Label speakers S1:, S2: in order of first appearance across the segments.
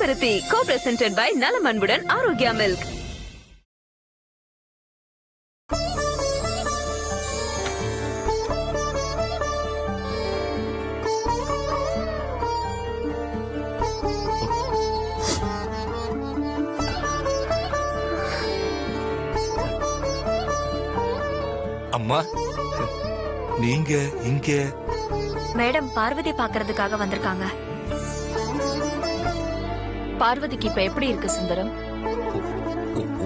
S1: செம்பருத்தி co presented by நலம் அன்புடன் ஆரோக்கியா மில்க்.
S2: அம்மா, நீங்க இங்க?
S3: மேடம் பார்வதி பாக்குறதுக்காக வந்திருக்காங்க.
S4: பார்வதிக்கு இப்ப எப்படி இருக்கு சுந்தரம்?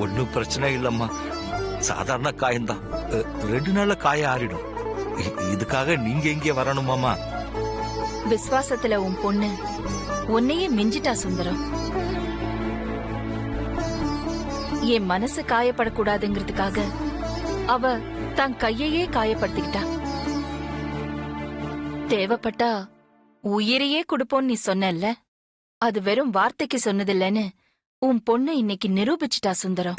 S2: ஒன்னும் பிரச்சனை இல்லம்மா, சாதாரண காயம்தான். 2 நாள்ல காயம் ஆறிடும். இதுக்காக நீங்க இங்கே வரணுமாமா?
S4: விசுவாசத்துல உன் பொண்ணு உன்னையே மிஞ்சிட்டா சுந்தரம். என் மனசு காயப்படக்கூடாதுங்கிறதுக்காக அவ தன் கையையே காயப்படுத்திக்கிட்டா. தேவைப்பட்டா உயிரையே கொடுப்போன்னு நீ சொன்னல்ல, அது வெறும் வார்த்தைக்கு சொன்னதில்லன்னு உன் பொண்ணு இன்னைக்கு நிரூபிச்சுட்டா சுந்தரம்.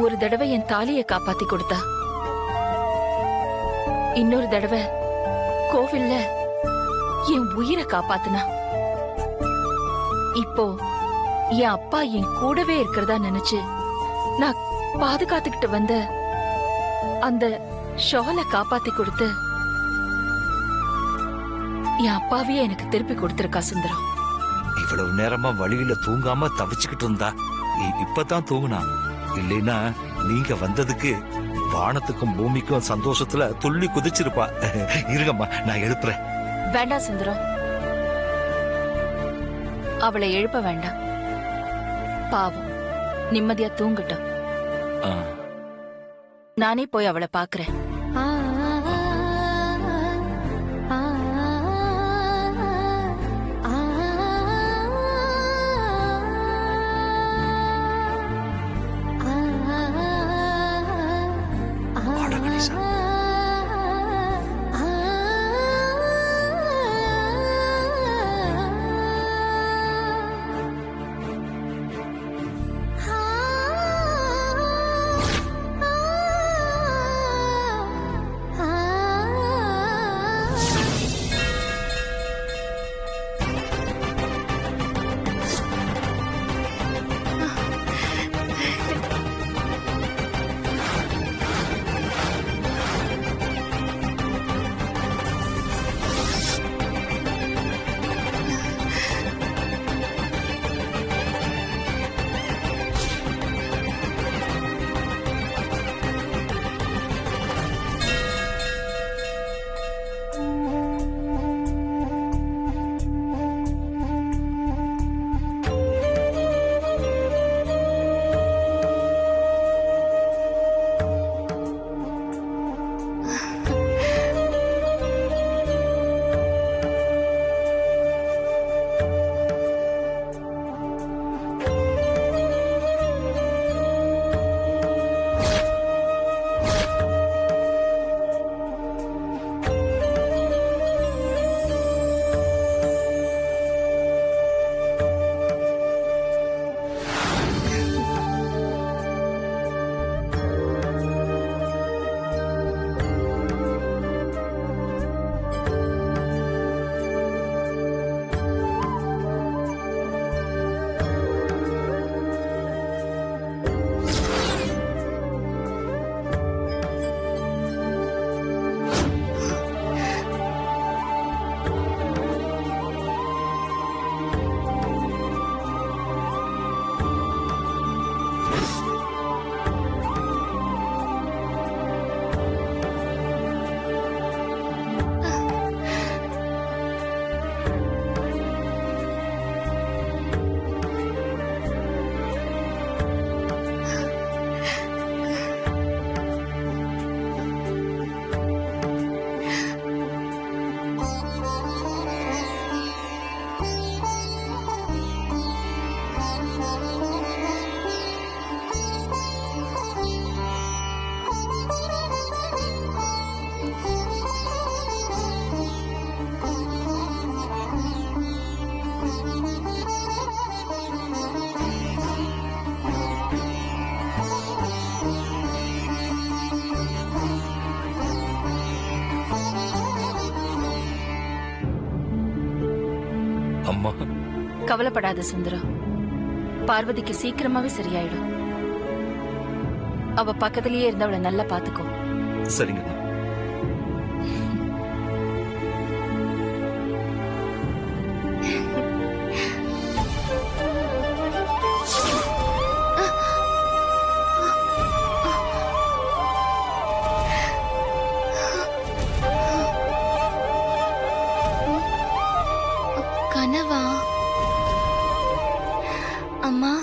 S4: ஒரு தடவை என் தாலியை காப்பாத்தி கொடுத்தா, இன்னொரு தடவை கோவில்ல என் உயிரை காப்பாத்துனா. இப்போ என் அப்பா என் கூடவே இருக்கிறதா நினைச்சு நான் பாதுகாத்துக்கிட்டு வந்த அந்த ஷாலை காப்பாத்தி கொடுத்து என் அப்பாவையே எனக்கு திருப்பி கொடுத்திருக்கா சுந்தரம்.
S2: இவ்வளவு நேரமா வழியில தூங்காம தவிச்சுக்கிட்டு இருந்தா, இப்பதான் தூங்குனா. இல்லைன்னா நீங்க வந்ததுக்கு வானத்துக்கும் பூமிக்கும் சந்தோஷத்துல துள்ளி குதிச்சிருப்பா. இருங்கம்மா, நான் எழுப்புறேன்.
S4: வேண்டாம் சுந்தரம், அவளை எழுப்ப வேண்டாம். பாவம், நிம்மதியா தூங்கட்டும். நானே போய் அவளை பாக்குறேன்.
S2: அம்மா.
S4: கவலைப்படாத சுந்தரம். பார்வதிக்கு சீக்கிரமாவே சரியாயிடும். அவ பக்கத்திலேயே இருந்து அவளை நல்லா பாத்துக்கோ.
S2: சரிங்கம்மா.
S5: கனவா? அம்மா,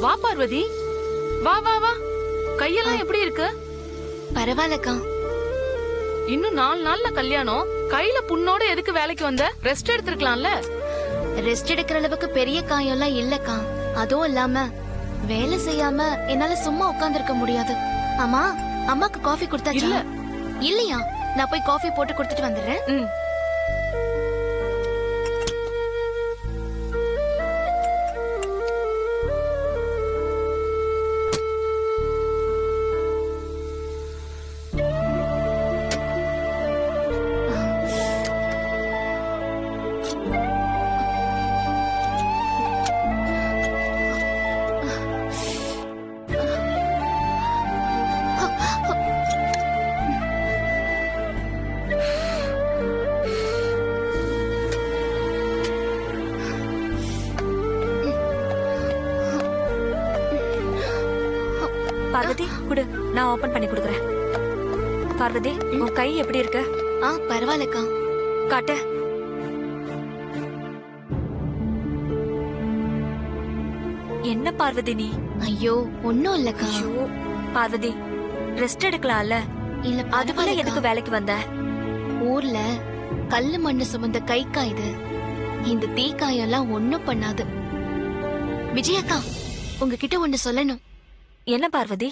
S4: வா பார்வதி, வா வா வா. கையெல்லாம் எப்படி இருக்கு?
S5: பரவாயில்லக்கா.
S4: இன்னும் 4 நாள்ல கல்யாணம். கையில புண்ணோட எதுக்கு வேலைக்கு வந்த? ரெஸ்ட் எடுத்திருக்கலாம்ல.
S5: ரெஸ்ட் எடுக்கிற அளவுக்கு பெரிய காயம்லாம் இல்லக்கா. அதுவும் இல்லாம வேலை செய்யாம என்னால சும்மா உட்கார்ந்திருக்க முடியாது. அம்மா, அம்மாக்கு காஃபி கொடுத்தாச்சா?
S4: இல்ல.
S5: இல்லையா? நான் போய் காஃபி போட்டு கொடுத்துட்டு வந்துடுறேன்.
S4: ம்.
S3: பார்வதி குடு, நான் ஓபன் பண்ணி கொடுக்குறேன். பார்வதி, உன் கை எப்படி இருக்கு?
S5: பரவாயில்லக்கா.
S3: காட்டு. என்ன பார்வதி நீ?
S5: ஐயோ, ஒன்னும் இல்லக்கா.
S3: ஐயோ, பார்வதி ரெஸ்ட் எடுக்கலாம்ல.
S5: இல்ல,
S3: அதுக்குள்ள எதுக்கு வேலைக்கு வந்த?
S5: ஊர்ல கல்லு மண்ணு சுமந்த கை காயுது. இந்த தீக்காயம் எல்லாம் ஒண்ணும் பண்ணாது. விஜயக்கா, உங்ககிட்ட ஒண்ணு சொல்லணும்.
S3: என்ன பார்வதி?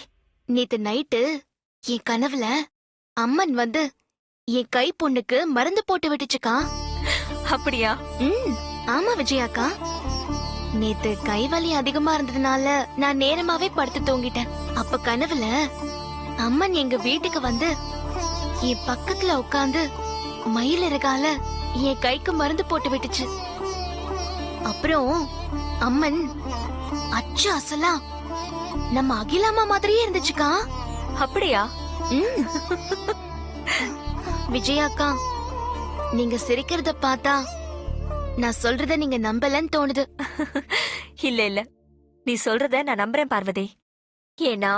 S5: நேத்து நைட்டு என் கனவுல அம்மன் வந்து என் கை பொண்ணுக்கு மருந்து போட்டு விட்டுச்சுக்கா.
S3: அப்படியா?
S5: ஆமா விஜயாக்கா. நேத்து கை வலி அதிகமா இருந்ததுனால நான் நேரமாவே படுத்து தூங்கிட்டேன். அப்ப கனவுல அம்மன் எங்க வீட்டுக்கு வந்து என் பக்கத்துல உட்காந்து மயிலிறகால என் கைக்கு மருந்து போட்டு விட்டுச்சு. அப்புறம் அம்மன் அச்சு அசலா நம்ம அகிலாமா மாதிரியே இருந்துச்சுக்கா.
S3: அப்படியா?
S5: விஜயாக்கா, நீங்க சிரிக்கிறத பார்த்தா நான் சொல்றத நீங்க நம்பலன்னு தோணுது.
S3: இல்ல இல்ல, நீ சொல்றத நான் நம்புறேன் பார்வதி. ஏன்னா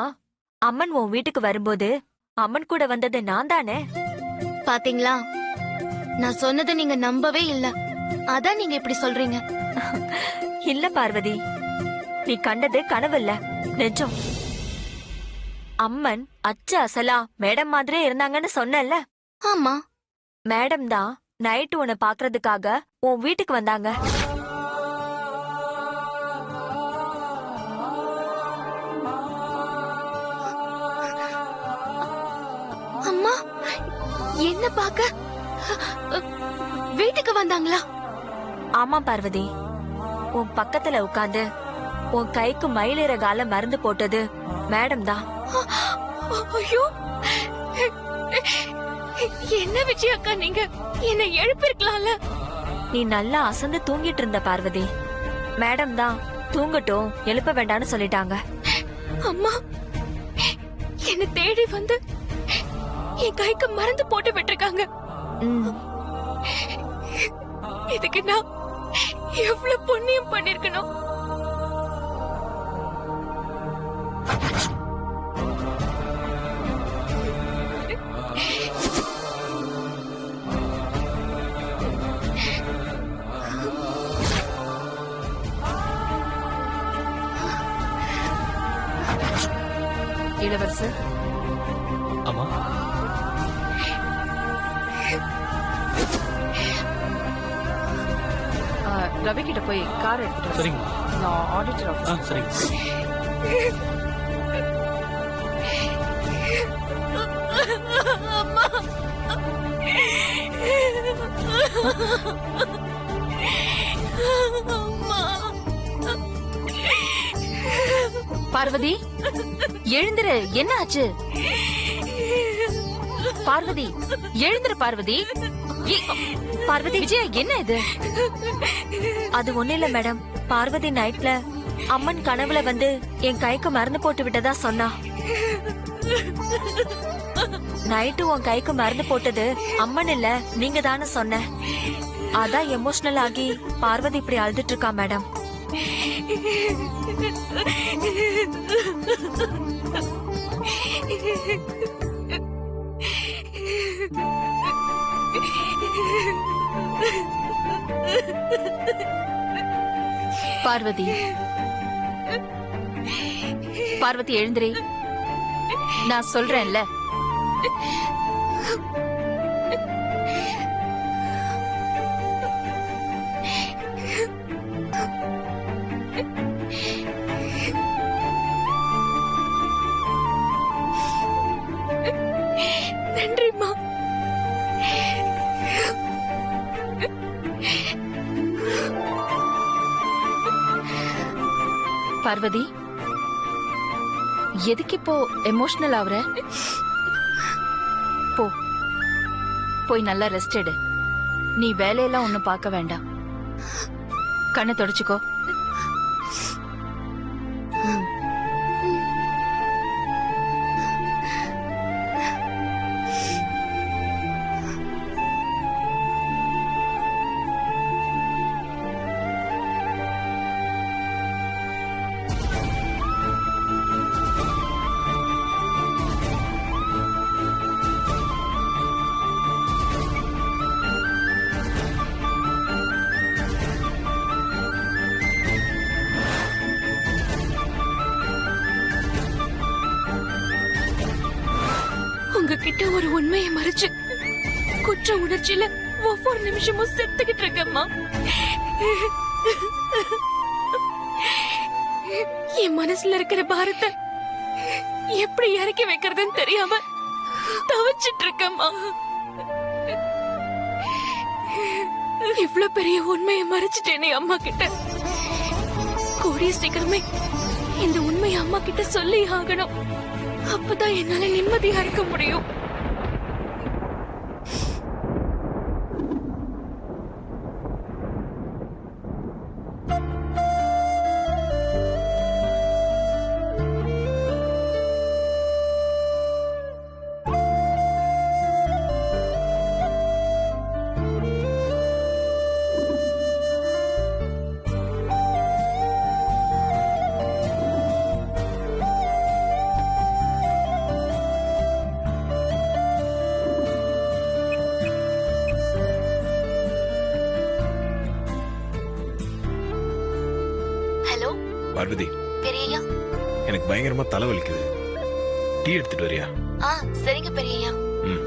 S3: அம்மன் உன் வீட்டுக்கு வரும்போது அம்மன் கூட வந்தது நான் தானே.
S5: பாத்தீங்களா, நான் சொன்னதை நீங்க நம்பவே இல்ல. அதான் நீங்க இப்படி சொல்றீங்க.
S3: இல்ல பார்வதி, நீ கண்டது கனவு இல்ல, நிஜம். அம்மன் அச்சு அசலா மேடம் மாதிரியே இருந்தாங்கன்னு சொன்னல.
S5: ஆமா,
S3: மேடம் தான் நைட்டு உன்னை பாக்குறதுக்காக உன் வீட்டுக்கு வந்தாங்க.
S5: அம்மா என்ன பாக்க வீட்டுக்கு வந்தாங்களா?
S3: ஆமா பார்வதி, உன் பக்கத்துல உட்கார்ந்து உன் கைக்கு மயிலிறகால மருந்து போட்டது மேடம் தான்.
S5: ஐயோ, என்ன விஜயாக்கா நீங்க என்ன எழுப்பிருக்கலாம்ல.
S3: நீ நல்லா அசந்து தூங்கிட்டு இருந்த பார்வதி. மேடம் தான் தூங்கட்டும் எழுப்ப வேண்டாம்னு சொல்லிட்டாங்க.
S5: அம்மா என்ன தேடி வந்து என் கைக்கு மருந்து போட்டு விட்டுருக்காங்க.
S3: ம்,
S5: இதுக்கு நான் எவ்வளவு புண்ணியம் பண்ணிருக்கணும்.
S4: இளவரசர்,
S6: ஆமா,
S4: ரவி கிட்ட போய் கார் எடுத்துட்டு வா.
S6: சரிங்க.
S4: நான் ஆடிட்டர் ஆஃபீஸ்.
S6: சரிங்க.
S5: அம்மா அம்மா
S4: பார்வதி, எழுந்திரு. என்ன ஆச்சு? பார்வதி, எழுந்திரு. பார்வதி.
S3: பார்வதி,
S4: விஜயா, என்ன இது?
S3: அது ஒண்ணு இல்ல மேடம். பார்வதி நைட்ல அம்மன் கனவுல வந்து என் கைக்கு மருந்து போட்டு விட்டதா சொன்னா. நைட்டு உன் கைக்கு மருந்து போட்டது அம்மன் இல்ல நீங்க தானே சொன்ன. அதான் எமோஷனல் ஆகி பார்வதி இப்படி அழுதுட்டு இருக்கா மேடம்.
S4: பார்வதி, பார்வதி எழுந்திரி. நான் சொல்றேன்ல.
S5: நன்றிம்மா.
S4: பார்வதி, எதுக்கு இப்போ எமோஷனல் ஆகுற? போ, போய் நல்லா ரெஸ்ட் எடு. நீ வேலையெல்லாம் ஒண்ணும் பார்க்க வேண்டாம். கண்ணை தொடச்சுக்கோ.
S5: உங்ககிட்ட ஒரு உண்மையை மறைச்சு குற்ற உணர்ச்சியில ஒவ்வொரு நிமிஷமும் செத்துக்கிட்டு இருக்கேம்மா. என் மனசுல இருக்கிற பாரத்தை எப்படி இறக்கி வைக்கிறதுன்னு தெரியாம தவிச்சிட்டு இருக்கேம்மா. இவ்ளோ பெரிய உண்மையை மறைச்சிட்டேனே அம்மா கிட்ட. கூடிய சீக்கிரமே இந்த உண்மையை அம்மா கிட்ட சொல்லி ஆகணும். அப்பதான் என்னால நிம்மதியா இருக்க முடியும்.
S6: பார்வதி,
S5: பெரியய்யா.
S6: எனக்கு பயங்கரமா தலைவலிக்குது. டீ எடுத்துட்டு வரியா?
S5: சரிங்க பெரியய்யா.
S6: ம்.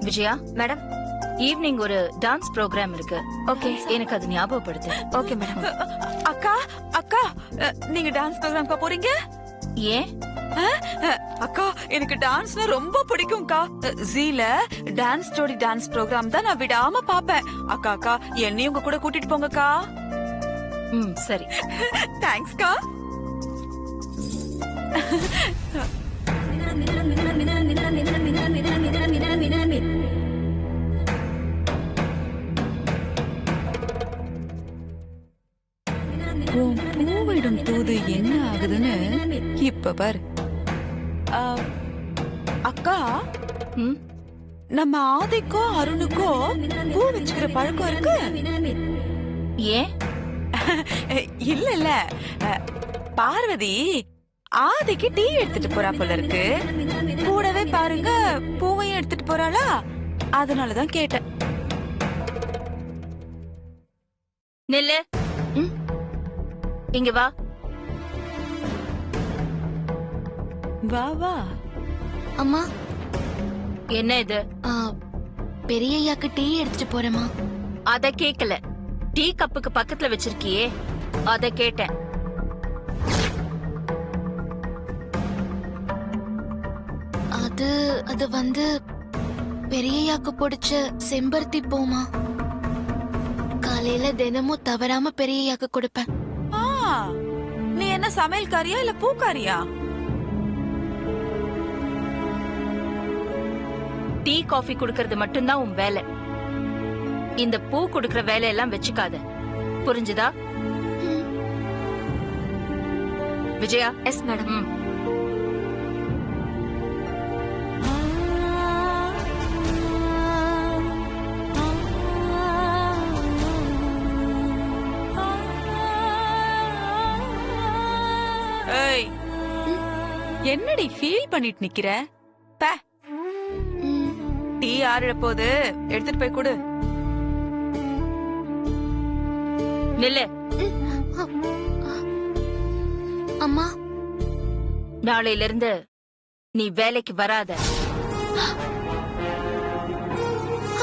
S4: விஜயா
S3: மேடம்,
S4: ஈவினிங் ஒரு டான்ஸ் ப்ரோக்ராம் இருக்கு.
S3: ஓகே.
S4: எனக்கு அது ஞாபகப்படுத்து.
S3: Okay madam.
S7: அக்கா, அக்கா, நீங்க டான்ஸ் ப்ரோக்ராம்க்கு போறீங்க?
S4: ஏன்
S7: அக்கா எனக்கு டான்ஸ்னா ரொம்ப பிடிக்கும்க்கா. ஜீல டான்ஸ் ஜோடி டான்ஸ் ப்ரோக்ராம் தான் நான் விடாம பாப்பேன். அக்கா அக்கா என்னையும் உங்க கூட கூட்டிட்டு போங்கக்கா.
S4: சரி.
S7: தேங்க்ஸ்க்கா. பூவிடும் தூது என்ன ஆகுதுன்னு இப்ப பாரு. அக்கா, நம்ம ஆதிக்கும் அருணுக்கும் பூ வச்சுக்கிற பழக்கம் இருக்கு.
S4: ஏன்?
S7: இல்ல இல்ல, பார்வதி ஆதிக்கு டீ எடுத்துட்டு போறா போல இருக்கு. கூடவே பாருங்க பூவையும் எடுத்துட்டு போறாளா, அதனாலதான் கேட்டேன்.
S4: நெல்லு, இங்க வா.
S7: வா வா.
S5: அம்மா,
S3: என்ன இது?
S5: பெரியய்யாக்கு டீ எடுத்துட்டு போறேம்மா.
S3: அத கேக்கல, டீ கப்புக்கு பக்கத்துல வச்சிருக்கியே அத கேட்டேன்.
S5: அது வந்து பெரியய்யாக்கு பிடிச்ச செம்பருத்தி பூமா. காலையில தினமும் தவறாம பெரியய்யாக்கு கொடுப்பேன்.
S7: நீ என்ன சமையல்காரியா இல்ல பூக்காரியா?
S3: டீ காஃபி குடுக்கறது மட்டும்தான் உன் வேலை. இந்த பூ குடுக்கற வேலையெல்லாம் வச்சுக்காத, புரிஞ்சுதா? விஜயா.
S5: Yes madam.
S7: ஏய், என்னடி ஃபீல் பண்ணிட்டு நிக்கிற? டீ ஆறிட போது எடுத்துட்டு போய் கொடு.
S3: நில்லு.
S5: அம்மா,
S3: நாளையில இருந்து நீ வேலைக்கு வராத.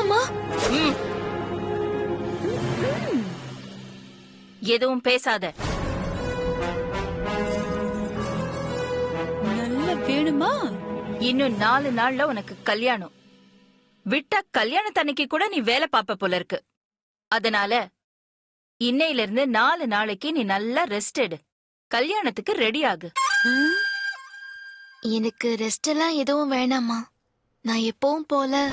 S5: அம்மா,
S3: எதுவும் பேசாத.
S7: நல்ல வேணுமா?
S3: இன்னும் 4 நாள்ல உனக்கு கல்யாணம். விட்டா கல்யாணத்தன்னைக்கு கூட நீ வேலை பாப்ப போல இருக்கு. அதனால இன்னையில இருந்து 4 நாளைக்கு நீ நல்லா ரெஸ்ட் எடு. கல்யாணத்துக்கு ரெடி ஆகு.
S5: எனக்கு ரெஸ்ட் எல்லாம் எதுவும் வேணாமா. நான் எப்பவும் போல.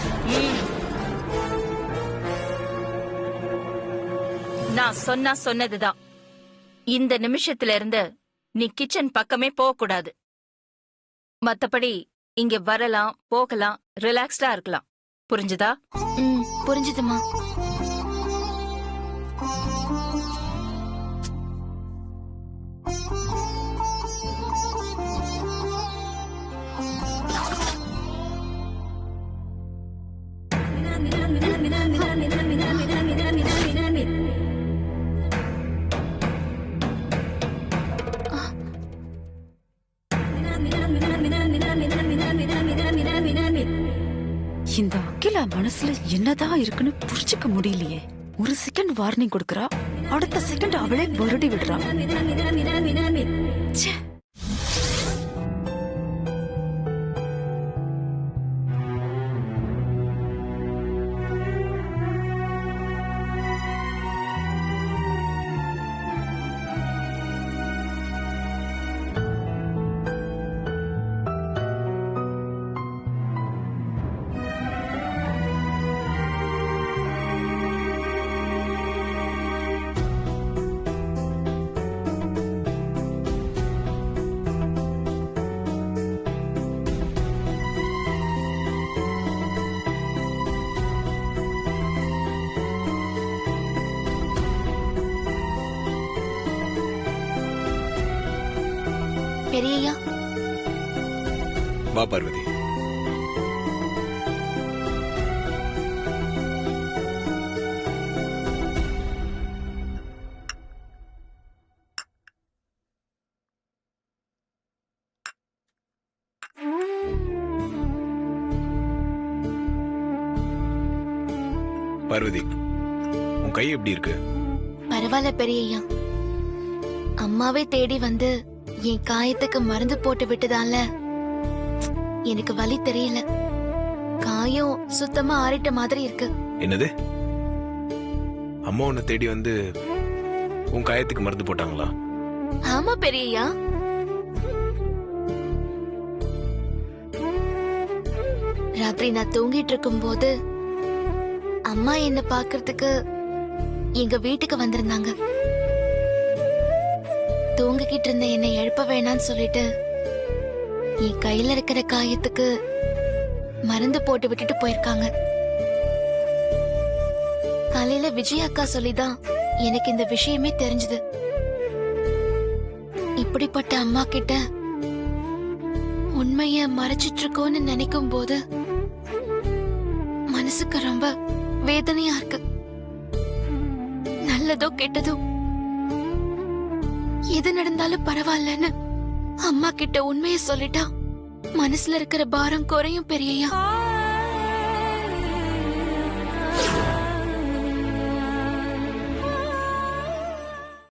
S3: நான் சொன்னா சொன்னதுதான். இந்த நிமிஷத்துல இருந்து நீ கிச்சன் பக்கமே போக கூடாது. மத்தபடி இங்க வரலாம், போகலாம், ரிலாக்ஸ்டா இருக்கலாம். புரிஞ்சுதா?
S5: புரிஞ்சுதுமா.
S7: இந்த அகிலா மனசுல என்னதான் இருக்குன்னு புரிஞ்சுக்க முடியலையே. ஒரு செகண்ட் வார்னிங் கொடுக்கறா, அடுத்த செகண்ட் அவளே வருடி விடுறா. ச்சே.
S5: பெரியய்யா,
S6: வா பார்வதி. பார்வதி, உன் கை எப்படி இருக்கு?
S5: பரவாயில்ல பெரியய்யா. அம்மாவே தேடி வந்து என் காயத்துக்கு மருந்து போட்டு விட்டதால எனக்கு வலி தெரியல. காயம் சுத்தமா ஆறிட்ட மாதிரி இருக்கு.
S6: என்னது? அம்மா உன்னை தேடி வந்து உன் காயத்துக்கு மருந்து போட்டாங்களா?
S5: ஆமா பெரியய்யா. ராத்திரி நான் தூங்கிட்டு இருக்கும் போது அம்மா என்ன பாக்குறதுக்கு எங்க வீட்டுக்கு வந்திருந்தாங்க. தூங்கிக்கிட்டு இருந்த என்னை எழுப்ப வேணான்னு சொல்லிட்டு என் கையில இருக்கிற காயத்துக்கு மருந்து போட்டு விட்டுட்டு போயிருக்காங்க. காலையில விஜய் அக்கா சொல்லிதான் எனக்கு இந்த விஷயமே தெரிஞ்சது. இப்படிப்பட்ட அம்மா கிட்ட உண்மைய மறைச்சிட்டு இருக்கோன்னு நினைக்கும் போது மனசுக்கு ரொம்ப வேதனையா இருக்கு. நல்லதோ கெட்டதோ எது நடந்தாலும் பரவாயில்லன்னு அம்மா கிட்ட உண்மைய சொல்லிட்டா மனசுல இருக்கிற பாரம் குறையும் பெரியய்யா.